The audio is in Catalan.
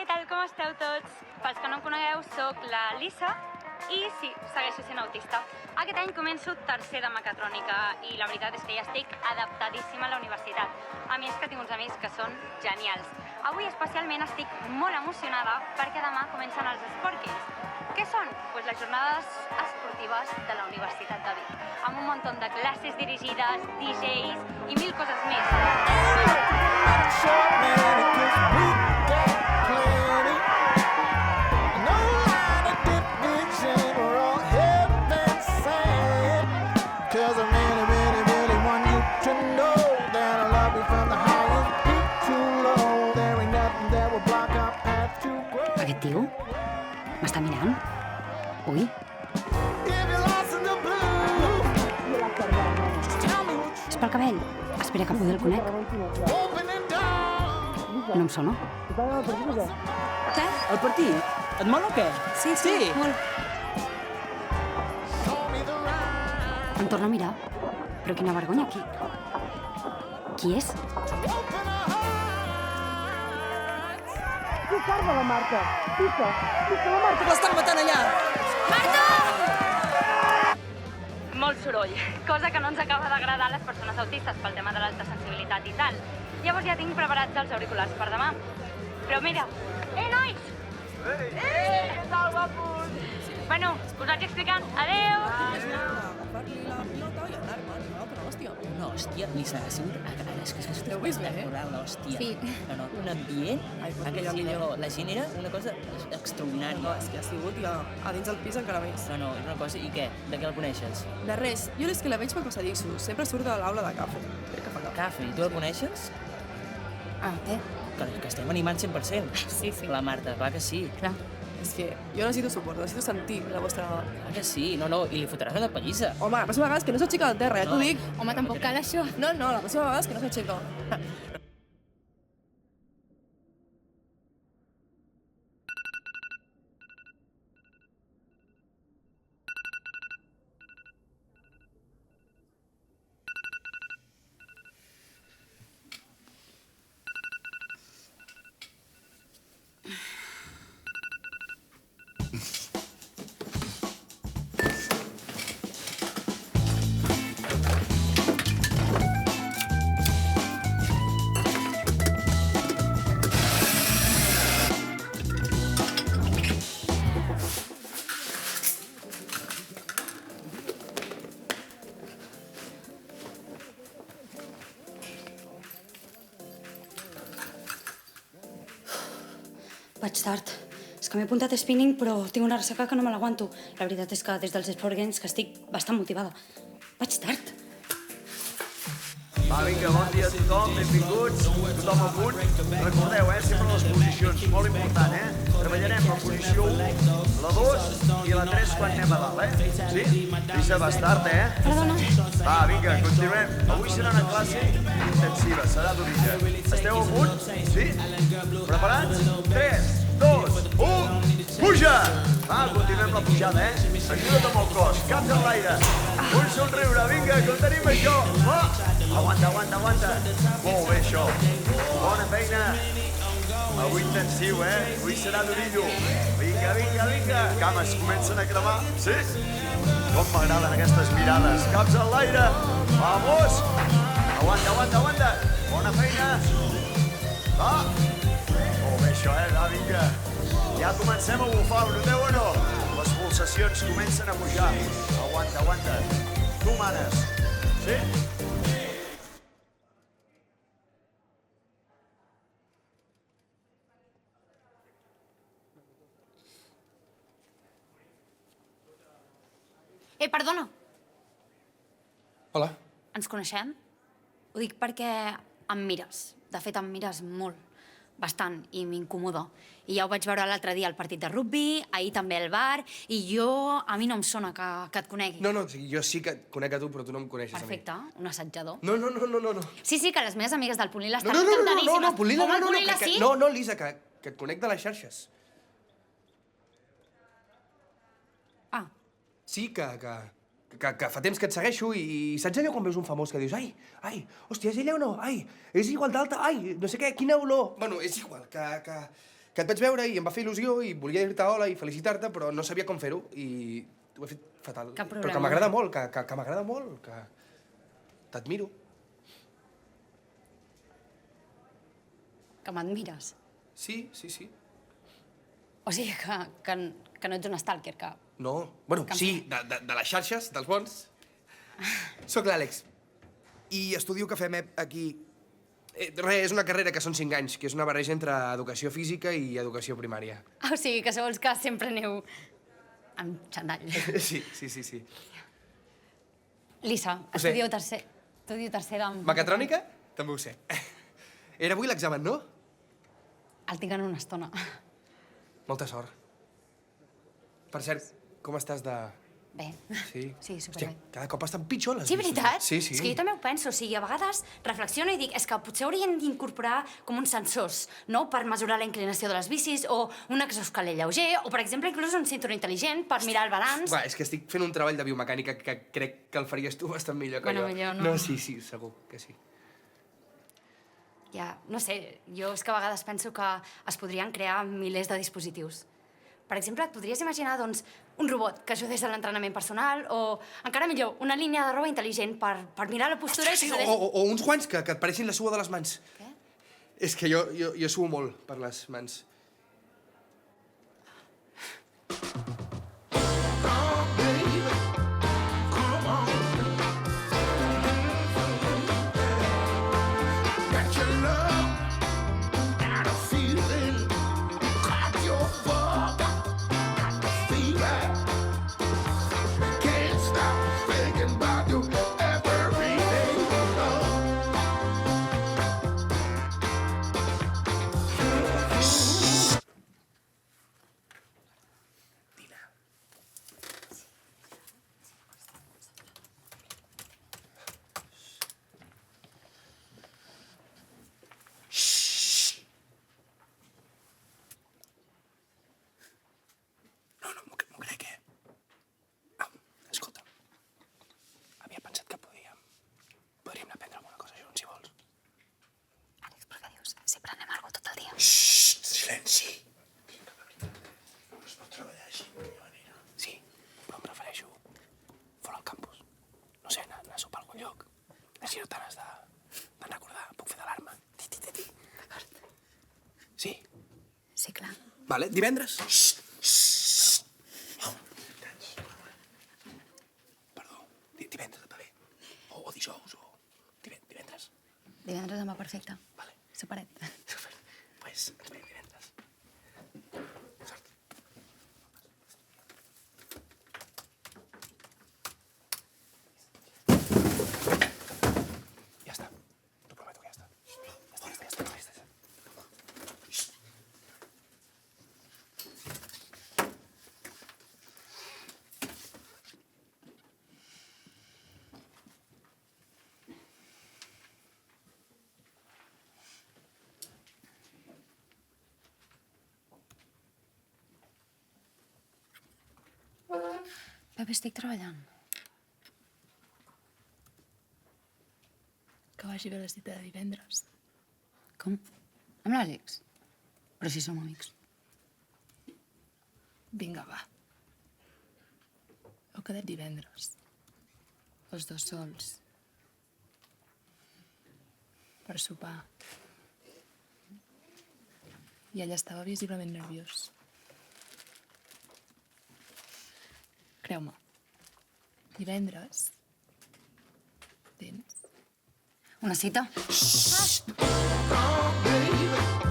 què tal? Com esteu tots? Pels que no em conegueu, soc la Lisa i sí, segueixo sent autista. Aquest any començo tercer de mecatrònica i la veritat és que ja estic adaptadíssima a la universitat. A mi és que tinc uns amics que són genials. Avui especialment estic molt emocionada perquè demà comencen els Sporkings. Què són? Pues les jornades esportives de la Universitat de Vic, amb un munt de classes dirigides, DJs i mil coses més. Aquest tio m'està mirant? Ui. És pel cabell. Espera que potser el conec. No em sona. Què? El partit? Et mola o què? Sí, molt. Em torna a mirar. Però quina vergonya, qui és? Picar-me la Marta! Pica la Marta, que l'estan matant allà! Molt soroll, cosa que no ens acaba d'agradar a les persones autistes pel tema de l'alta sensibilitat i tal. Llavors ja tinc preparats els auriculars per demà. Però mira, nois! Què tal, guapos? Bueno, us vaig explicant. Adéu! No, hòstia, Lisa, ha sigut... És que ha sigut espectacular, hòstia. Sí. No, un ambient... La gent era una cosa extraordinària. No, és que ha sigut ja a dins del pis encara més. No, és una cosa... I què? De què el coneixes? De res, jo és que la veig per passadissos. Sempre surt de l'aula de cafè. Crec que fa cafè. Cafè, i tu el coneixes? Ah, què? Que estem animant 100%. Sí. La Marta, clar que sí. Clar. És que jo necessito suport, necessito sentir la vostra... Clar que sí, no, i li fotràs una pallissa. Home, la pròxima vegada és que no s'aixeca del terra, ja t'ho dic. Home, tampoc cal això. No, la pròxima vegada és que no s'aixeca. Vaig tard. És que m'he apuntat a spinning, però tinc una ressaca que no me l'aguanto. La veritat és que des dels Sport Games que estic bastant motivada. Vaig tard. Va, vinga, bon dia a tothom, benvinguts, tothom a punt. Recordeu, sempre les posicions, molt important, Treballarem la posició 1, la 2 i la 3 quan anem a dalt, Sí? Lisa, vas tard, Perdona. Va, vinga, continuem. Avui serà una classe intensiva, serà d'origen. Esteu a punt? Sí? Preparats? 3, 2, 1, puja! Va, continuem la pujada, Ajuda't amb el cos, caps en l'aire. Un somriure, vinga, que ho tenim això. Va! Aguanta. Molt bé, això. Bona feina. Avui intensiu, Avui serà d'orillo. Vinga. Cames comencen a cremar. Sí? Com m'agraden aquestes mirades. Caps en l'aire. Vamos. Aguanta. Bona feina. Va. Molt bé, això, Va, vinga. Ja comencem a bufar, ho noteu o no? Les pulsacions comencen a pujar. Aguanta. Tu manes. Sí? Perdona. Hola. Ens coneixem? Ho dic perquè em mires. De fet, em mires molt. Bastant. I m'incomoda. I ja ho vaig veure l'altre dia al partit de rugby, ahir també al bar, i a mi no em sona que et conegui. No, jo sí que et conec a tu, però tu no em coneixes Perfecte, un assajador. a mi. No. Sí, que les meves amigues del Punt Lila estan No, encantadíssimes. Punt-Lila, Home, el Punt Lila sí? No, Lisa, que et conec de les xarxes. Ah, Sí, que fa temps que et segueixo i saps allò quan veus un famós que dius ai, hòstia, és ella o no? Ai, és igual d'alta, ai, no sé què, quina olor. Bueno, és igual, que Que et vaig veure i em va fer il·lusió i volia dir-te hola i felicitar-te, però no sabia com fer-ho i ho he fet fatal. Cap Però problema. que m'agrada molt, que m'agrada molt, que t'admiro. Que m'admires. Sí. O sigui, que no ets un stalker, que... No, bueno, Que em sí, de les xarxes, dels bons. Soc l'Àlex. I estudio que fem aquí... Res, és una carrera que són 5 anys, que és una barreja entre educació física i educació primària. Ah, o sigui, que sou els que sempre aneu amb xandall. Sí. Lisa, Ho sé. estudio tercer de... Mecatrònica? També ho sé. Era avui l'examen, no? El tinc en una estona. Molta sort. Per cert, com estàs de... Bé. Sí? Sí, superbé. Hòstia, cada cop estan pitjor les Sí, bicis. veritat? Sí. És que jo també ho penso. O sigui, a vegades reflexiono i dic és que potser haurien d'incorporar com uns sensors, no?, per mesurar la inclinació de les bicis, o un exoescaler lleuger, o, per exemple, inclús un cinturó intel·ligent per mirar el balanç. Va, és que estic fent un treball de biomecànica que crec que el faries tu bastant millor que Bueno, jo. millor no. No, sí, segur que sí. Ja, no sé, jo és que a vegades penso que es podrien crear milers de dispositius. Per exemple, et podries imaginar, doncs, un robot que ajudés a l'entrenament personal o, encara millor, una línia de roba intel·ligent per mirar la postura i Sí, t'ajudés... o uns guants que et pareixin la suor de les mans. Què? És que jo suo molt per les mans. No, m'ho crec, escolta, havia pensat que podríem anar a prendre alguna cosa junts, si vols. Àlex, però què dius? Sempre anem a algo tot el dia. Silenci! No es pot treballar així, de manera. Sí, però em prefereixo fora al campus. No sé, anar a sopar a algun lloc. Així no te n'has de recordar. Puc fer d'alarma. D'acord. Sí? Sí, clar. Vale, divendres? Perdó, divendres et va bé? O dijous, o divendres? Divendres em va perfecte. Vale. Superet. Super. Pues ens veiem divendres. Sort. Ja està. T'ho prometo que ja està. Ja està. Pepe, estic treballant. Que vagi bé la cita de divendres. Com? Amb l'Àlex? Però si som amics. Vinga, va. Heu quedat divendres. Els dos sols. Per sopar. I ella estava visiblement nerviós. Creu-me. Divendres. Tens? Una cita? Oh, baby.